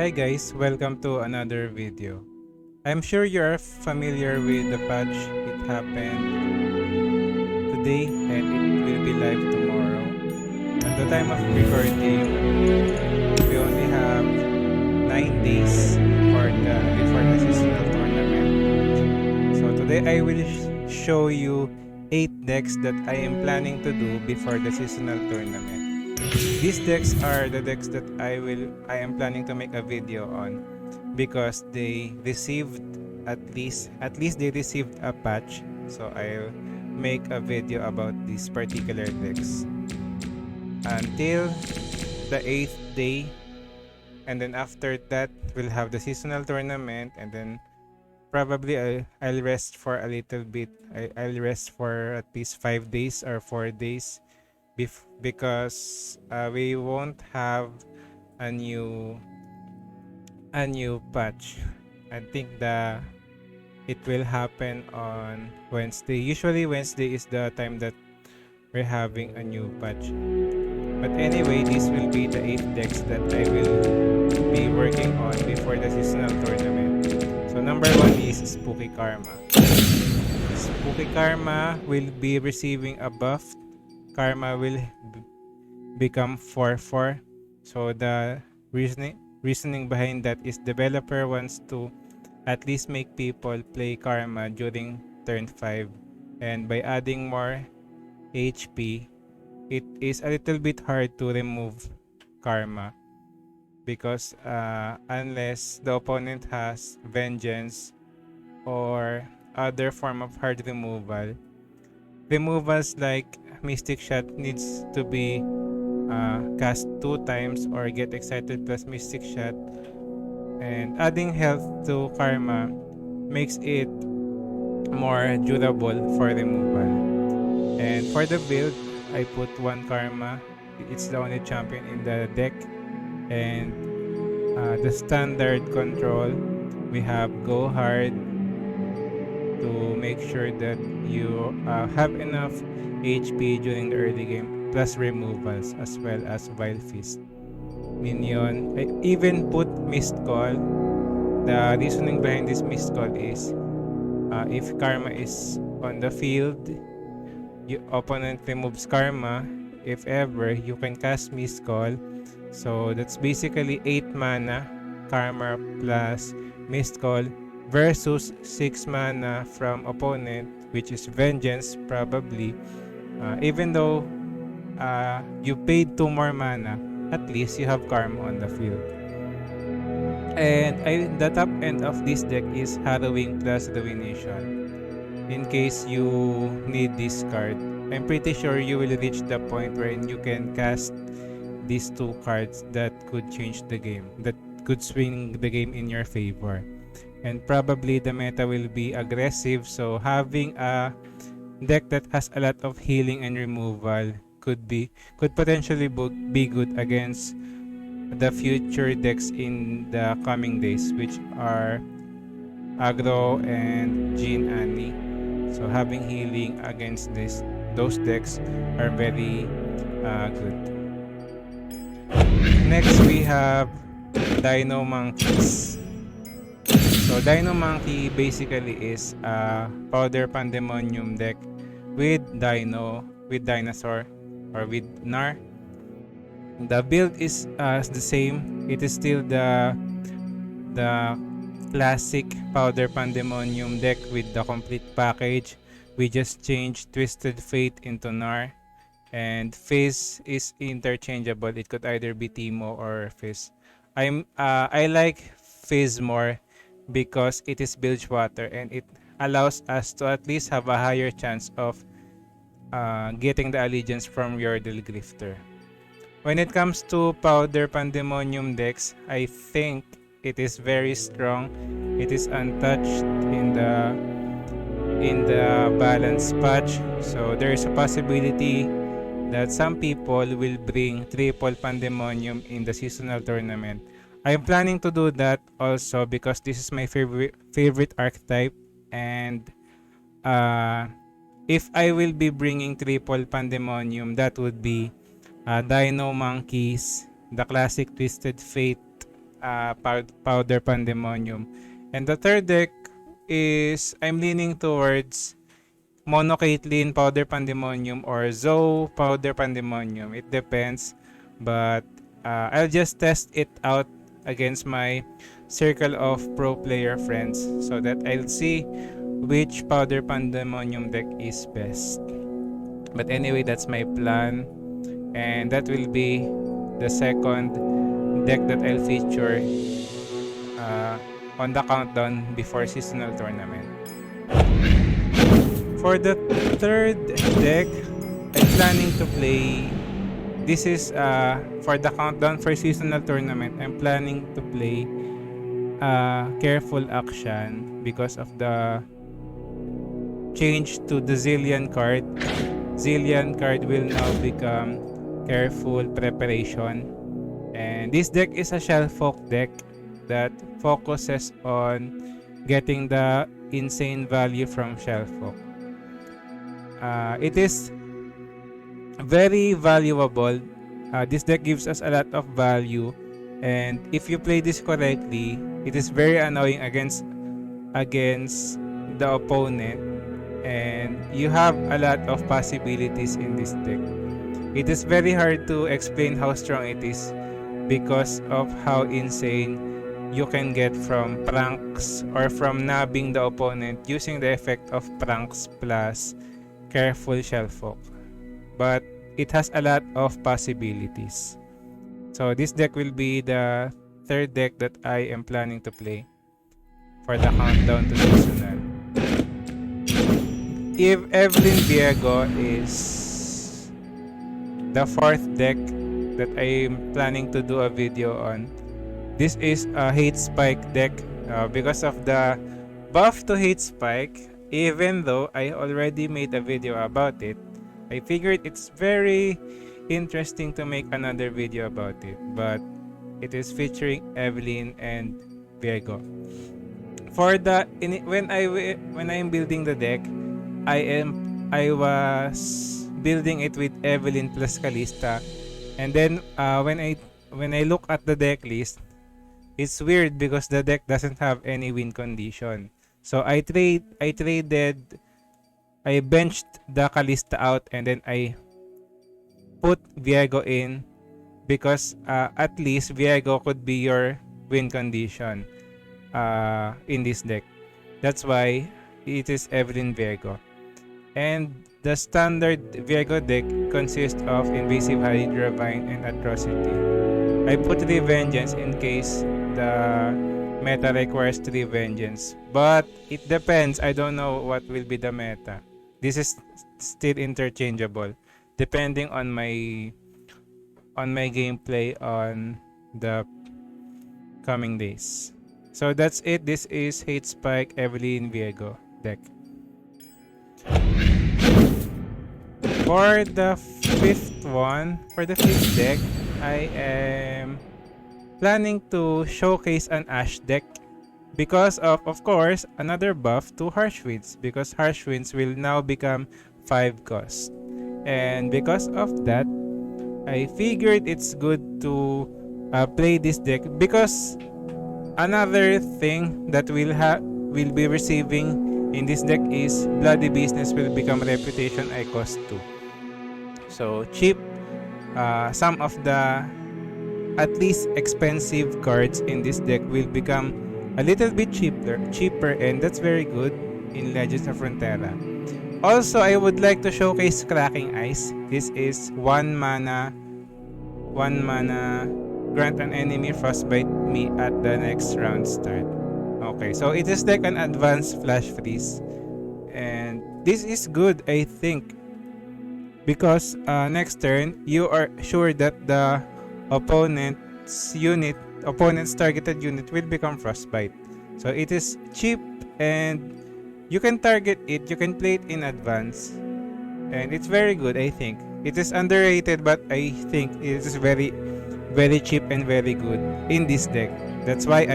Hi guys, welcome to another video. I'm sure you're familiar with the patch. It happened today and it will be live tomorrow. At the time of recording, we only have 9 days before the seasonal tournament. So today I will show you 8 decks that I am planning to do before the seasonal tournament. These decks are the decks that I am planning to make a video on because they received at least they received a patch, so I'll make a video about these particular decks until the 8th day, and then after that we'll have the seasonal tournament, and then probably I'll rest for a little bit. I'll rest for at least 5 days or 4 days because we won't have a new patch. I think it will happen on Wednesday. Usually Wednesday is the time that we're having a new patch. But anyway, this will be the 8 decks that I will be working on before the seasonal tournament. So number 1 is Spooky Karma. Spooky Karma will be receiving a buff. Karma will become 4/4. So the reasoning behind that is developer wants to at least make people play Karma during turn 5, and by adding more HP, it is a little bit hard to remove Karma because unless the opponent has Vengeance or other form of hard removals like Mystic Shot needs to be cast 2 times or get excited plus Mystic Shot, and adding health to Karma makes it more durable for removal. And for the build, I put 1 Karma. It's the only champion in the deck, and the standard control, we have Go Hard to make sure that you have enough HP during the early game, plus removals as well as Vile Fist. Minion, I even put Mist Call. The reasoning behind this Mist Call is if Karma is on the field, your opponent removes Karma. If ever, you can cast Mist Call. So that's basically 8 mana, Karma plus Mist Call versus 6 mana from opponent, which is Vengeance probably. Even though you paid 2 more mana, at least you have Karma on the field. And the top end of this deck is Harrowing plus Ruination. In case you need this card, I'm pretty sure you will reach the point wherein you can cast these 2 cards that could change the game, that could swing the game in your favor. And probably the meta will be aggressive, so having a deck that has a lot of healing and removal could potentially be good against the future decks in the coming days, which are Agro and Jin Annie. So having healing against those decks are very good. Next we have Dino-Monkeys. So Dino-Monkey basically is a Powder Pandemonium deck with Dinosaur, or with Nar. The build is the same. It is still the classic Powder Pandemonium deck with the complete package. We just changed Twisted Fate into Nar, and Fizz is interchangeable. It could either be Teemo or Fizz. I like Fizz more because it is Bilgewater and it allows us to at least have a higher chance of getting the allegiance from Yordle Grifter. When it comes to Powder Pandemonium decks, I think it is very strong. It is untouched in the balance patch, so there is a possibility that some people will bring triple Pandemonium in the seasonal tournament. I am planning to do that also because this is my favorite archetype, and if I will be bringing triple Pandemonium, that would be Dino-Monkeys, the classic Twisted Fate Powder Pandemonium. And the third deck is I'm leaning towards Mono Caitlyn Powder Pandemonium or Zoe Powder Pandemonium. It depends, but I'll just test it out against my circle of pro player friends so that I'll see which Powder Pandemonium deck is best. But anyway, that's my plan, and that will be the second deck that I'll feature on the countdown before seasonal tournament. For the third deck, I'm planning to play. This is for the countdown for seasonal tournament. I'm planning to play Careful Action because of the change to the Zillion card. Zillion card will now become Careful Preparation. And this deck is a Shellfolk deck that focuses on getting the insane value from Shellfolk. It is very valuable. This deck gives us a lot of value, and if you play this correctly, it is very annoying against the opponent, and you have a lot of possibilities in this deck. It is very hard to explain how strong it is because of how insane you can get from pranks or from nabbing the opponent using the effect of pranks plus Careful Shellfolk. But it has a lot of possibilities. So this deck will be the third deck that I am planning to play for the countdown to seasonal. If Evelynn Viego is the fourth deck that I am planning to do a video on. This is a Hate Spike deck because of the buff to Hate Spike. Even though I already made a video about it, I figured it's very interesting to make another video about it. But it is featuring Evelynn and Viego. For the when I'm building the deck, I was building it with Evelynn plus Kalista, and then when I look at the deck list, it's weird because the deck doesn't have any win condition. So I benched the Kalista out, and then I put Viego in because at least Viego could be your win condition in this deck. That's why it is Evelynn Viego. And the standard Viego deck consists of Invasive Hydra Vine and Atrocity. I put Revengeance in case the meta requires 3 Vengeance. But it depends. I don't know what will be the meta. This is still interchangeable depending on my gameplay on the coming days. So that's it. This is Hate Spike Evelynn Viego deck. For the fifth deck, I am planning to showcase an Ashe deck because of course, another buff to Harsh Winds, because Harsh Winds will now become 5 cost. And because of that, I figured it's good to play this deck because another thing that will be receiving in this deck is Bloody Business will become Reputation I cost 2. So cheap, some of the at least expensive cards in this deck will become a little bit cheaper, and that's very good in Legends of Runeterra. Also, I would like to showcase Cracking Ice. This is 1 mana, grant an enemy frostbite me at the next round start. Okay, so it is like an advanced flash freeze, and this is good, I think, because next turn you are sure that the opponent's targeted unit will become frostbite. So it is cheap, and you can target it, you can play it in advance, and it's very good. I think it is underrated, but I think it is very, very cheap and very good in this deck. That's why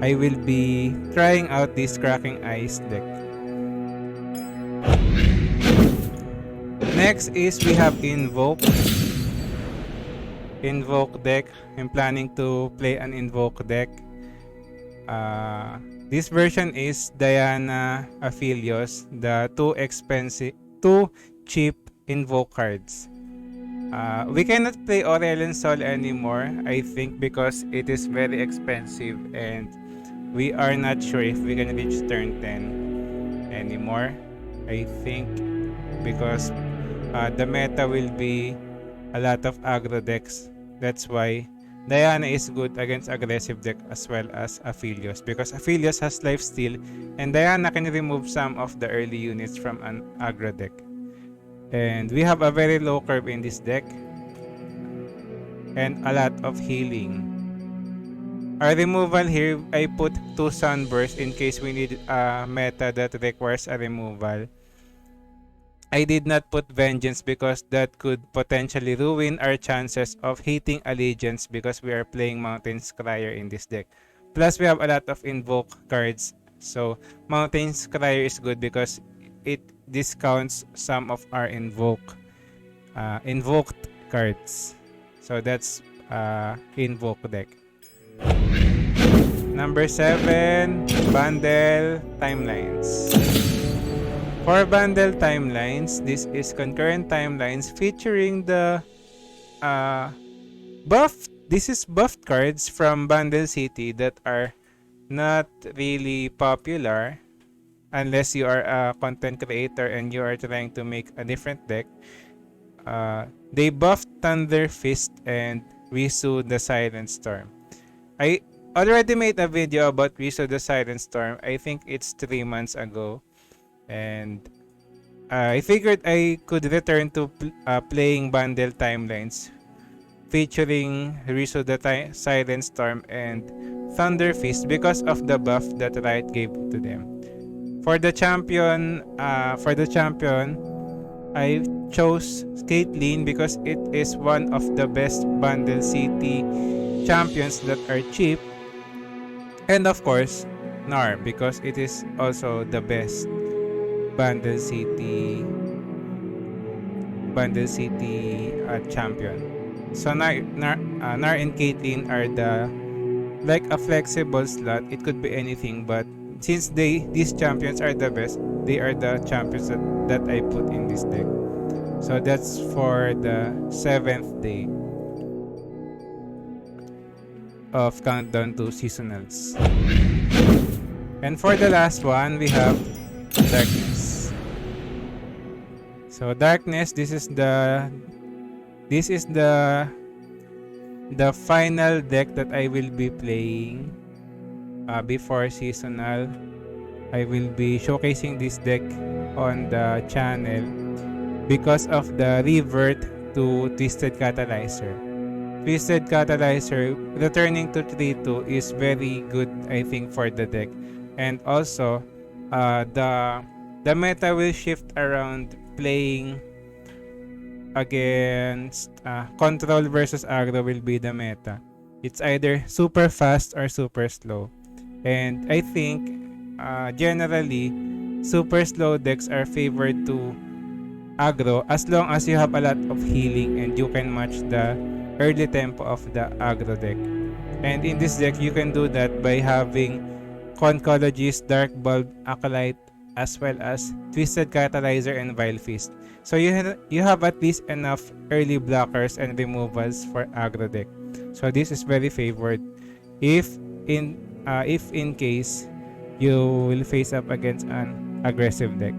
I will be trying out this Cracking Ice deck. Next is we have Invoke. Invoke deck. I'm planning to play an Invoke deck. This version is Diana Aphelios, the two cheap Invoke cards. We cannot play Aurelion Sol anymore, I think, because it is very expensive and we are not sure if we can reach turn 10 anymore. I think because the meta will be a lot of aggro decks. That's why Diana is good against aggressive deck as well as Aphelios, because Aphelios has lifesteal and Diana can remove some of the early units from an aggro deck. And we have a very low curve in this deck and a lot of healing. Our removal here, I put 2 Sunbursts in case we need a meta that requires a removal. I did not put Vengeance because that could potentially ruin our chances of hitting Allegiance because we are playing Mountain Scryer in this deck. Plus, we have a lot of Invoke cards. So, Mountain Scryer is good because it discounts some of our invoked cards. So, that's Invoke deck. Number 7, Bandle Timelines. For Bandle Timelines, this is concurrent timelines featuring the buffed cards from Bandle City that are not really popular unless you are a content creator and you are trying to make a different deck. They buffed Thunder Fist and Risu the Silent Storm. I already made a video about Risu the Silent Storm. I think it's 3 months ago. And I figured I could return to playing Bandle Timelines featuring Risu the Silent Storm and Thunder Fist because of the buff that Riot gave to them. For the champion, I chose Caitlyn because it is one of the best Bandle City champions that are cheap, and of course Nar because it is also the best Bandle City champion. So Nar and Caitlyn are the like a flexible slot. It could be anything, but since these champions are the best, they are the champions that I put in this deck. So that's for the 7th day of Countdown to Seasonals. And for the last one, we have Darkness. So Darkness, this is the final deck that I will be playing before seasonal. I will be showcasing this deck on the channel because of the revert to Twisted Catalyzer. Twisted Catalyzer returning to 3-2 is very good, I think, for the deck. And also, the meta will shift around playing against control versus aggro will be the meta. It's either super fast or super slow. And I think generally super slow decks are favored to aggro as long as you have a lot of healing and you can match the early tempo of the aggro deck. And in this deck, you can do that by having Concologist, Dark Bulb, Acolyte, as well as Twisted Catalyzer and Vile Fist. So you have at least enough early blockers and removals for aggro deck. So this is very favored if in case you will face up against an aggressive deck.